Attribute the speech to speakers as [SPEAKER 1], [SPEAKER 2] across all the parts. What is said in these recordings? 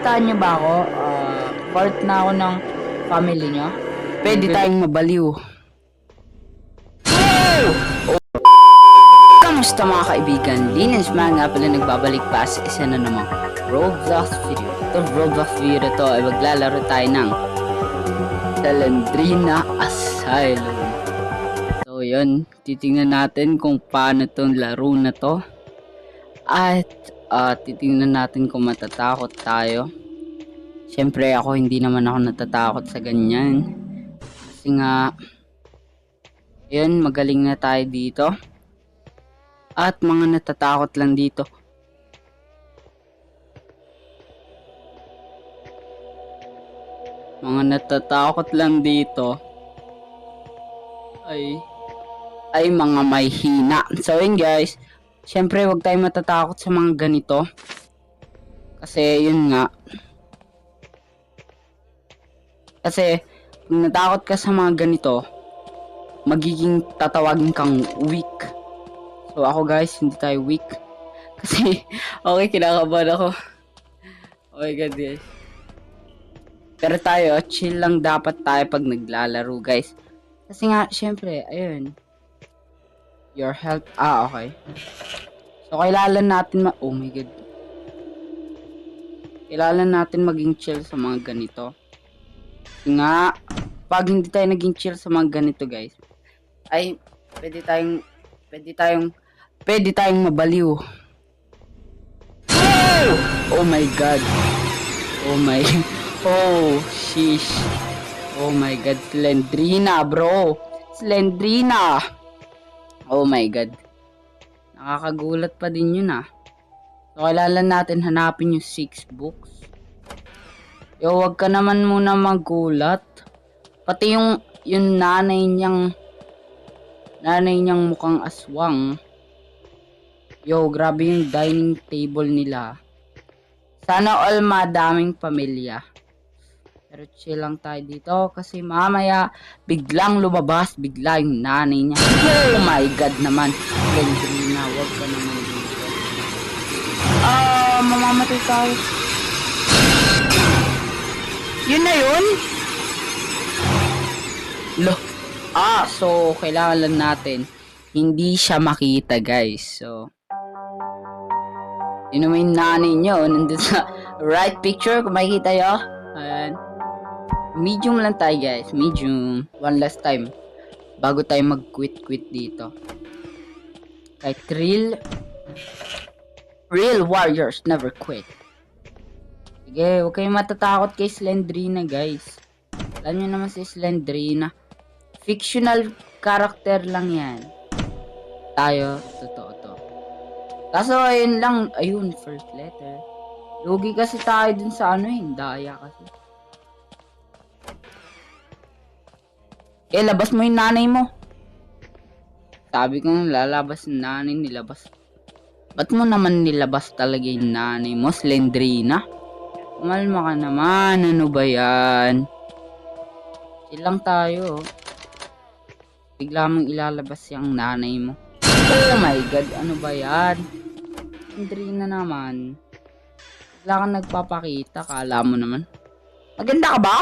[SPEAKER 1] nababalitaan niyo ba ako? Part na ako ng family niyo. Pwede tayong mabaliw. Kamusta mga kaibigan? Linens man nga pala nagbabalik pa sa isa na namang Roblox video. Itong Roblox video to ay maglalaro tayo ng Slendrina Asylum. So yun, titingnan natin kung paano tong laro na to. At titingnan natin kung matatakot tayo. Siyempre ako hindi naman ako natatakot sa ganyan. Kasi nga, yun, magaling na tayo dito. At mga natatakot lang dito. Mga natatakot lang dito ay mga may hina. So yun guys, siyempre wag tayong matatakot sa mga ganito. Kasi yun nga. Kasi kung natakot ka sa mga ganito, magiging tatawagin kang weak. So ako guys, hindi tayo weak. Kasi okay, kinakabahan ako. Oh my god guys. Pero tayo, chill lang dapat tayo pag naglalaro guys. Kasi nga, syempre, ayun. Your health, okay. So kailangan natin oh my god. Kailangan natin maging chill sa mga ganito. Kasi nga, pag hindi tayo naging chill sa mga ganito guys, ay pwede tayong mabaliw. Oh my god. Oh sheesh. Oh my god, Slendrina bro. Slendrina. Oh my god. Nakakagulat pa din yun So kailangan natin hanapin yung 6 books. Yo, wag ka naman muna magulat. Pati yung nanay niyang mukhang aswang. Yo, grabe yung dining table nila. Sana all madaming pamilya. Pero chill lang tayo dito kasi mamaya biglang lumabas bigla yung nanay niya. Oh my god naman. Slendrina, wag ka naman dito. Mamamatay tayo. Yun na yun? Lo. So kailangan lang natin hindi siya makita guys. So yun naman yung nanay nyo nandun sa right picture kung makikita nyo. Ayan. Medium lang tayo guys. Medium. One last time bago tayo mag-quit dito. Like real warriors never quit. Sige, huwag kayong matatakot kay Slendrina guys. Alam nyo naman si Slendrina. Fictional character lang yan. Tayo, totoo to. Kaso ayun lang, ayun, first letter. Lugi kasi tayo dun sa daya kasi. Labas mo yung nanay mo. Sabi ko lalabas yung nanay, nilabas. Ba't mo naman nilabas talaga yung nanay mo, Slendrina? Kumalma ka naman, ano ba yan? Ilang tayo. Bigla mong ilalabas yung nanay mo. Oh my god, ano ba yan? Slendrina naman. Bigla kang nagpapakita, kala mo naman. Maganda ka ba?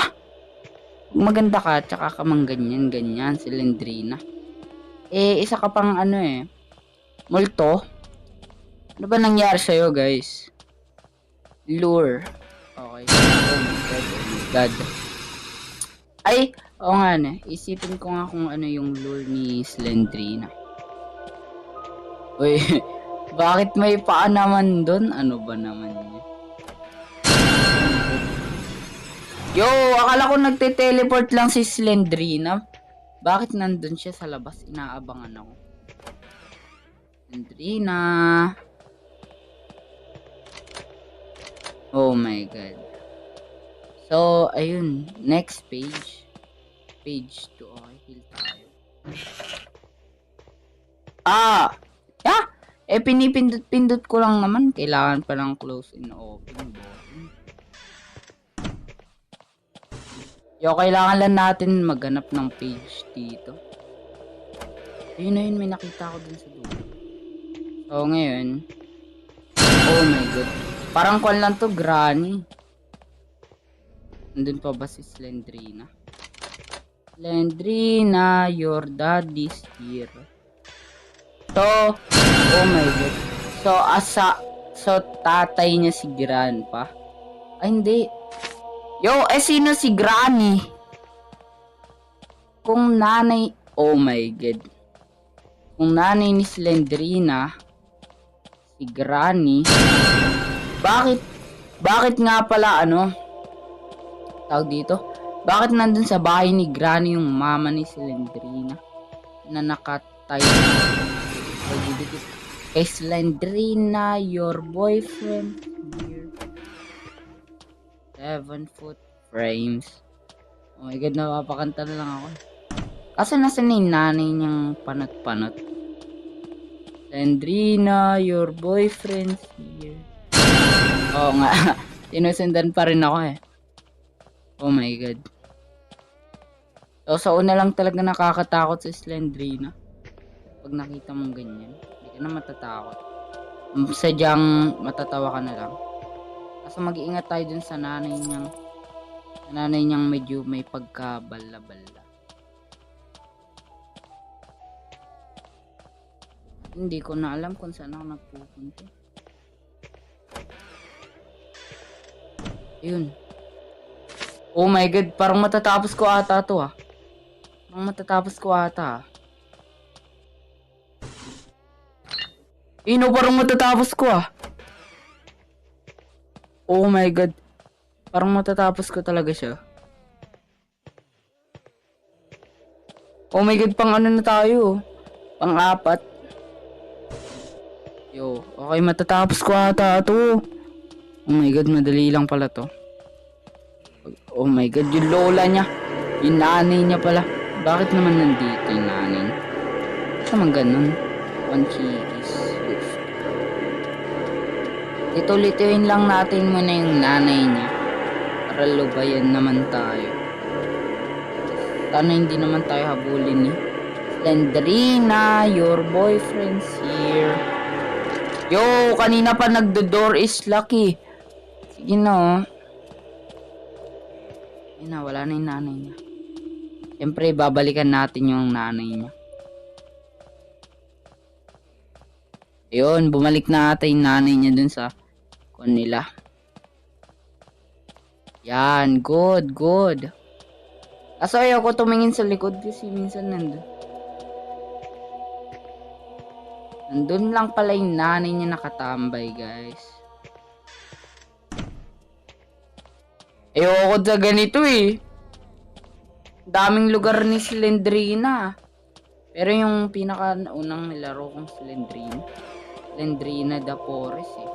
[SPEAKER 1] Maganda ka, tsaka ka mang ganyan, Slendrina. Isa ka pang multo. Ano ba nangyari sa'yo, guys? Lure. Okay. Oh my god. Ay, oo nga isipin ko nga kung ano yung lure ni Slendrina. Uy, bakit may paa naman dun? Ano ba naman yun? Yo, akala ko nagte-teleport lang si Slendrina. Bakit nandun siya sa labas? Inaabangan ako. Slendrina. Oh my god. So, ayun. Next page. Page 2. Okay, heal tayo. Pinipindot-pindot ko lang naman. Kailangan pa lang close and open button. Yo, kailangan lang natin maghanap ng page dito. Ayun na yun, may nakita ko dun sa dulo. So, ngayon. Oh my god. Parang kwan lang to, granny. Andun pa ba si Slendrina? Slendrina, your daddy's here. So, oh my god. So, tatay niya si Grandpa. Ay, hindi. Yo, sino si Granny? Kung nanay, oh my god. Kung nanay ni Slendrina, si Granny, bakit nga pala tawag dito? Bakit nandun sa bahay ni Granny yung mama ni Slendrina na nakatay kay Slendrina, your boyfriend here. 7-foot frames. Oh my god, napapakanta na lang ako. Kasi nasa na yung nanay niyang panot-panot. Slendrina, your boyfriend's here. Oo nga, sinusundan pa rin ako eh. Oh my god. So sa una lang talaga nakakatakot si Slendrina. Pag nakita mong ganyan, hindi ka na matatakot. Sadyang matatawa ka na lang. Kasi mag-iingat tayo dun sa nanay niyang medyo may pagkabala-bala. Hindi ko na alam kung saan ako nagpupunta. Ayun. Oh my god, parang matatapos ko ata to ah. Parang matatapos ko ah. Oh my god. Parang matatapos ko talaga siya. Oh my god, pang ano na tayo? Pang-4. Yo, okay, matatapos ko ata to. Oh my god, madali lang pala to. Oh my god, yung lola niya. Yung nanay niya pala. Bakit naman nandito yung nanay niya? Bakit naman ganun? One cheese. Ito-lituin lang natin muna yung nanay niya. Para lubayan naman tayo. Sana hindi naman tayo habulin eh. Slendrina, your boyfriend's here. Yo, kanina pa nagdo-door is lucky. Sige na oh. Yun na, wala na yung nanay niya. Siyempre, babalikan natin yung nanay niya. Ayun, bumalik na ata yung nanay niya dun sa nila. Yan, good. Kaso ayoko tumingin sa likod kasi minsan nandun lang pala yung nanay niya nakatambay, guys. Ayoko sa ganito eh. Daming lugar ni Slendrina. Pero yung pinaka-unang nilaro kong Slendrina da Forest eh.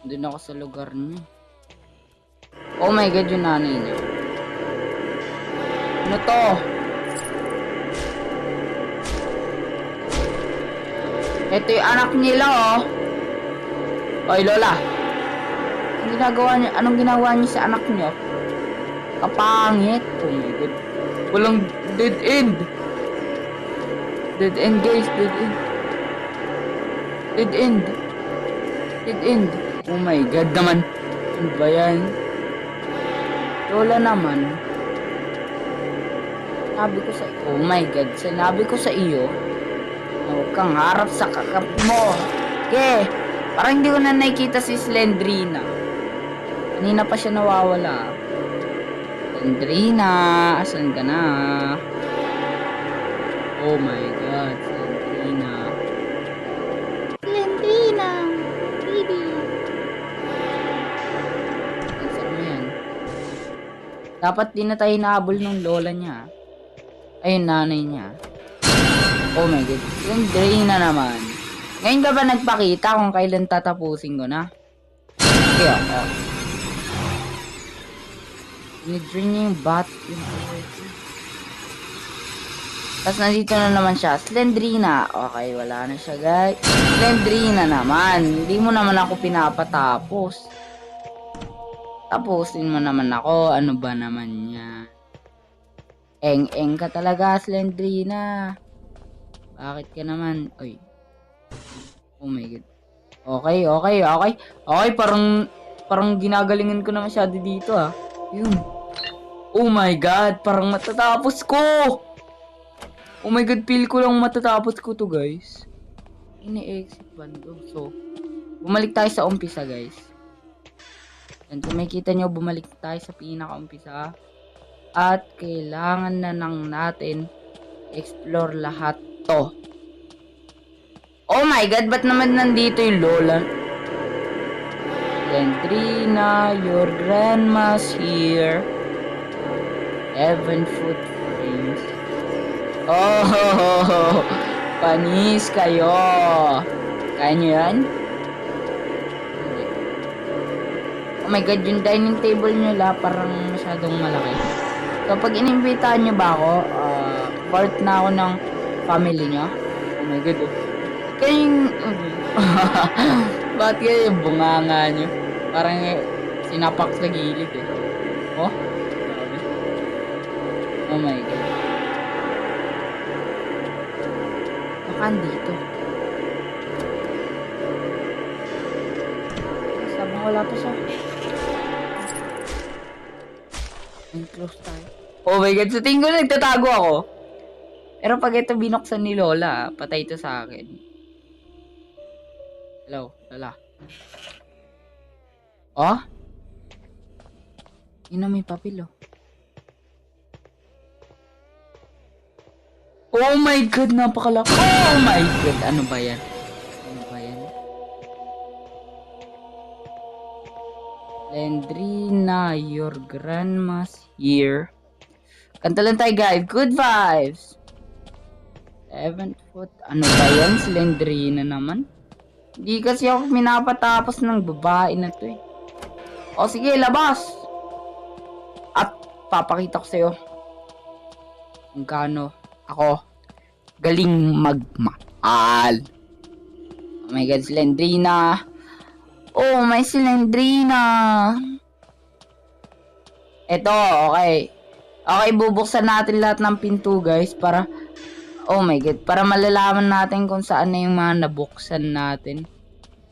[SPEAKER 1] Doon ako sa lugar niya. Oh my god, yung nanay niya. Ano to? Ito yung anak nila oh. Oy lola. Anong ginagawa niyo sa anak niyo? Kapangit. Oh my god. Walang dead end. Dead end guys, dead end. Oh my god naman. Ano ba yan? Lola naman. Oh my god, sinabi ko sa iyo. Huwag kang harap sa kakap mo. Okay. Parang hindi ko na nakikita si Slendrina. Kanina pa siya nawawala. Slendrina, asan ka na? Oh my god, Slendrina. Baby. Saan mo yan? Dapat din na tayo nahabol ng lola niya. Ay, nanay niya. Oh my god, Slendrina naman. Ngayon ka ba nagpakita kung kailan tatapusin ko na? Okay, oh. Ni-drain niya yung bat. Tapos nandito na naman siya. Slendrina. Okay, wala na siya guys. Slendrina naman. Hindi mo naman ako pinapatapos. Tapusin mo naman ako. Ano ba naman yan? Eng-eng ka talaga, Slendrina. Bakit ka naman? Oy. Oh my god. Okay, parang Parang ginagalingan ko na masyado dito ah. Yun. Oh my god, parang matatapos ko! Oh my god, feel ko lang matatapos ko to guys. Ini-exit bando. So, bumalik tayo sa umpisa guys. And kung makikita nyo, bumalik tayo sa pinaka-umpisa. At kailangan na nang natin explore lahat to. Oh my god, ba't naman nandito yung lola? Lendrina, your grandma's here. 7-foot frames. Oh, panis kayo. Kaya nyo yan? Oh my god, yung dining table nyo parang masyadong malaki. So, pag inimbitahan nyo ba ako, part na ako ng family nyo. Oh my god, oh. Kayong, bakit kayo yung bunganga nyo? Parang sinapak sa gilid eh. Oh, grabe. Oh my god. Baka dito. Sabang wala pa siya. Close tayo. Oh my god, sa tingin ko nagtatago ako. Pero pag ito binuksan ni Lola, patay ito sa akin. Hello, Lola. Oh? Yun na may papel oh. Oh my god, napakalaki. Oh my god, ano ba yan? Ano ba yan? Lendrina, your grandma's here. Kanta lang tayo guys, good vibes. 7-foot, ano ba yan? Si Lendrina naman. Hindi kasi ako minapatapos ng babae na to eh. O sige, labas. At papakita ko sa'yo kung gaano ako galing magmahal. Oh my god, Slendrina. Oh, may Slendrina. Eto, okay. Okay, bubuksan natin lahat ng pinto guys para, oh my god, para malalaman natin kung saan na yung mga nabuksan natin.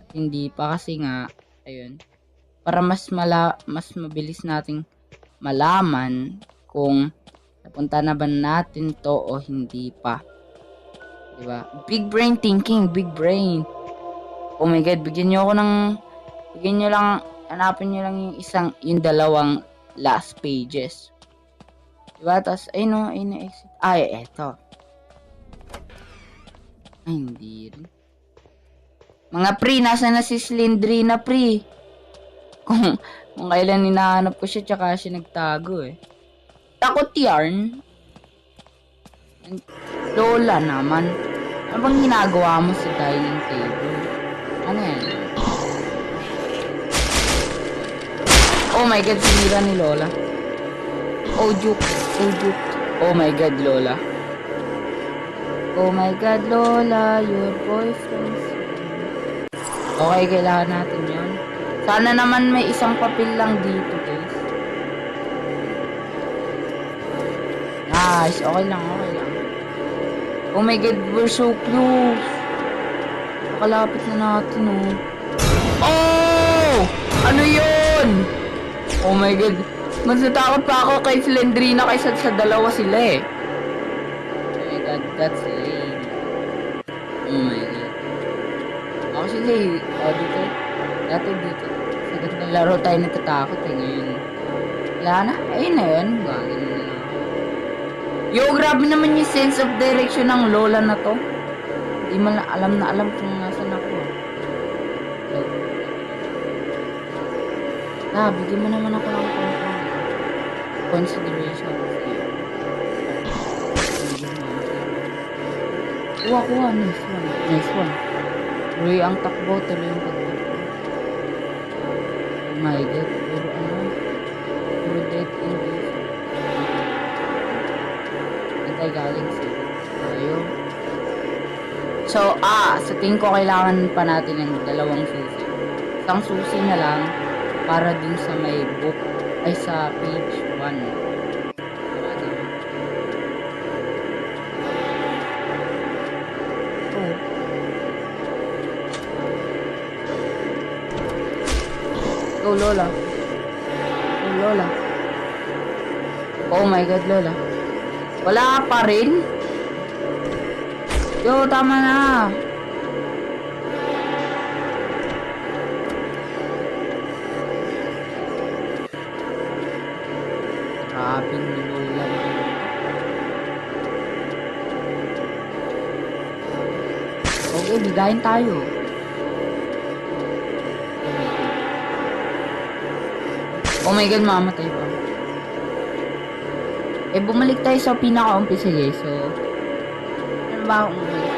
[SPEAKER 1] At hindi pa kasi nga, ayun. Para mas mabilis nating malaman kung napunta na ba natin to o hindi pa. Diba? Big brain thinking, big brain. Oh my god, bigyan nyo lang, hanapin nyo lang yung dalawang last pages. Diba? Tapos, ayun o, ayun na exit. Ay, eto. Ay, hindi rin. Mga pre, nasa na si Slendrina pre? Kung kailan hinahanap ko siya, tsaka siya nagtago eh. Takot yarn. Lola naman. Ano bang ginagawa mo sa dining table? Ano yan? Oh my god, sinira ni Lola. Oh, juke. Oh, juke. Oh my god, Lola. Oh my god, Lola. Your boyfriend's here. Okay, kailangan natin yun. Sana naman may isang papel lang dito, guys. Nice. Okay lang, okay lang. Oh my god, we're so close. Nakalapit na natin, oh. Oh! Ano yun? Oh my god. Mas natakot pa ako kay Slendrina kaysa sa dalawa sila eh. Oh my god, that's lame. Oh my god. Ako sila eh. Oh, dito. Dati dito. Sa gandang laro tayo natatakot eh. Ngayon. Wala na. Ayun na yun. Bagay na lang. Yo, grabe naman yung sense of direction ng Lola na to. Hindi man alam kung nasan ako. Bigyan mo naman ako ng consideration. Kuha. Nice one. Tuloy ang takbo, tuloy ang pagtakbo. Oh my god, puro dead end. Hintay galing tayo. So, sa tingin ko kailangan pa natin ng dalawang susi. Isang susi na lang para dun sa may book ay sa page 1. Go, Lola. Go, Lola. Oh my God, Lola. Wala ka pa rin? Yo, tama na. Grabe ni Lola. Okay, bigayin tayo. Oh my God, mamatay pa. Eh, bumalik tayo sa pinaka-umpisa, guys. So, ano ba akong umalis?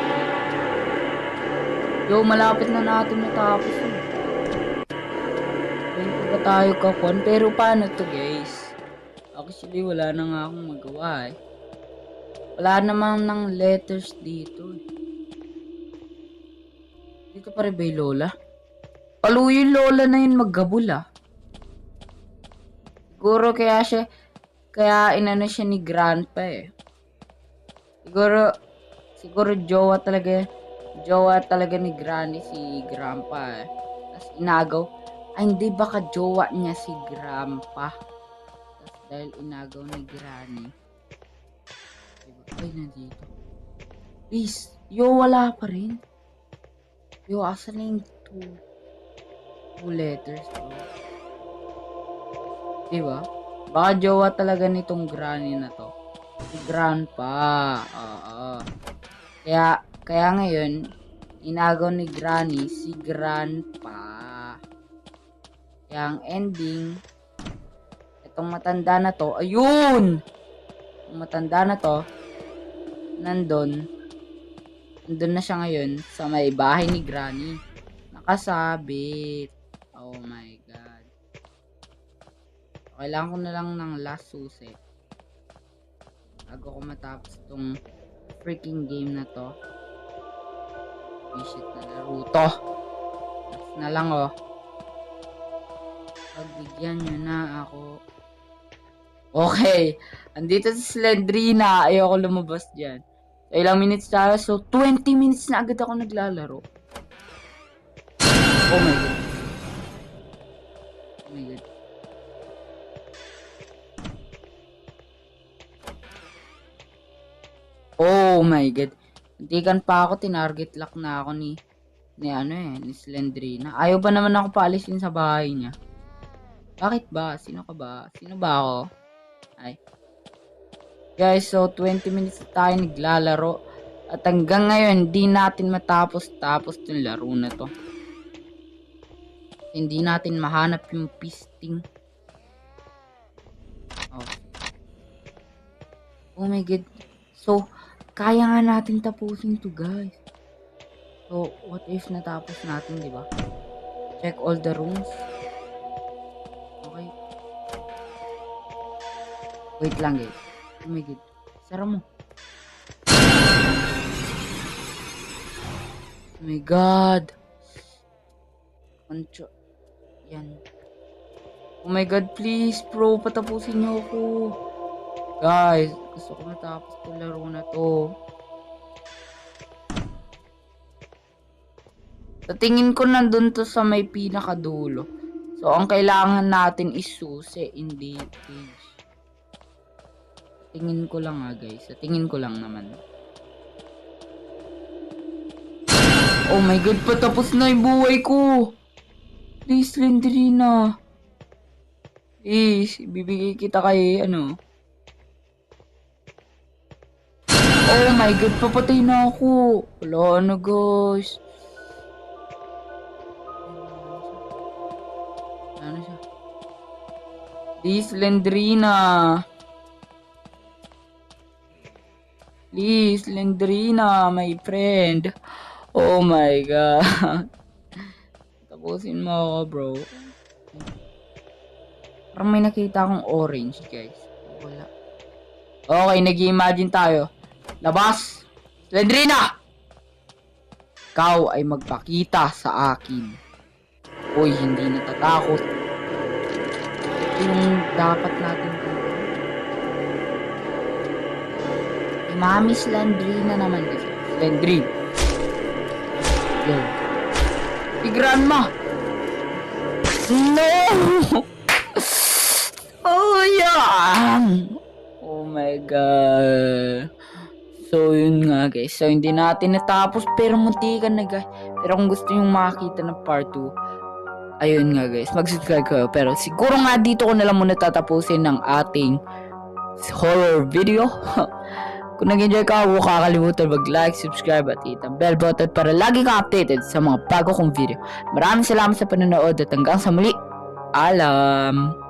[SPEAKER 1] Yo, malapit na natin matapos. Pwede ba tayo kakon? Pero paano to, guys? Actually, wala na nga akong magawa eh. Wala namang ng letters dito. Dito pa rin ba yung Lola? Palo yung Lola na yun maggabol ah. Siguro kaya inano siya ni Grandpa eh. Siguro jowa talaga ni Granny si Grandpa eh. Tapos inagaw. Ay hindi, baka jowa niya si Grandpa. Tapos dahil inagaw ni Granny. Ay, nandito. Please, yo, wala pa rin. Yo, asan na yung two letters bro? Diba? Baka jowa talaga nitong Granny na to. Si Grandpa. Oo. Kaya ngayon, inagaw ni Granny si Grandpa. Kaya ang ending, itong matanda na to, ayun! Ang matanda na to, nandun na siya ngayon sa may bahay ni Granny. Nakasabit. Oh my God. Kailangan ko na lang ng last susi bago ko matapos tong freaking game na to. Visit na laro to. Last na lang oh. Pagbigyan nyo na ako. Okay. Andito si Slendrina. Ayoko lumabas dyan. So, ilang minutes tayo? So, 20 minutes na agad ako naglalaro. Oh my God. Oh my God. Oh my God. Hintikan pa ako. Tinarget lock na ako ni Slendrina. Ayaw ba naman ako paalisin sa bahay niya? Bakit ba? Sino ka ba? Sino ba ako? Ay. Guys, so 20 minutes tayo naglalaro. At hanggang ngayon, hindi natin matapos itong laro na to. Hindi natin mahanap yung pisting. Oh my God. So, kaya nga natin tapusin to, guys. So, what if natapos natin, di ba? Check all the rooms. Okay. Wait lang, guys. Oh my God. Sara mo. Oh my God. Yan. Oh my God, please, bro. Patapusin niyo ako. Guys, gusto ko matapos itong laro na to. Sa tingin ko nandun to sa may pinakadulo. So, ang kailangan natin is susi, hindi page. Tingin ko lang guys. Sa tingin ko lang naman. Oh my God, patapos na yung buhay ko. Please, Slendrina. Please, ibibigay kita kay Oh my God, papatay na ako. Wala na guys. Ano siya? Please, Slendrina. Please, Slendrina, my friend. Oh my God. Tapusin mo ako, bro. Parang may nakita akong orange, guys. Wala. Okay, nag-imagine tayo. Labas! Slendrina! Ikaw ay magpakita sa akin. Uy, hindi natatakot. Ito yung dapat natin gawin. Mami Slendrina naman kasi. Slendrina. Yo. Si Grandma. No! Oh, yeah! Oh my God. So, yun nga guys. So, hindi natin natapos pero muntikan na guys. Pero kung gusto yung makakita ng part 2, ayun nga guys, mag-subscribe kayo. Pero siguro nga dito ko na lang muna tatapusin ng ating horror video. Kung nag-enjoy ka, huwag kakalimutan mag-like, subscribe at hit ang bell button para lagi kang updated sa mga bago kong video. Maraming salamat sa panonood at hanggang sa muli. Alam!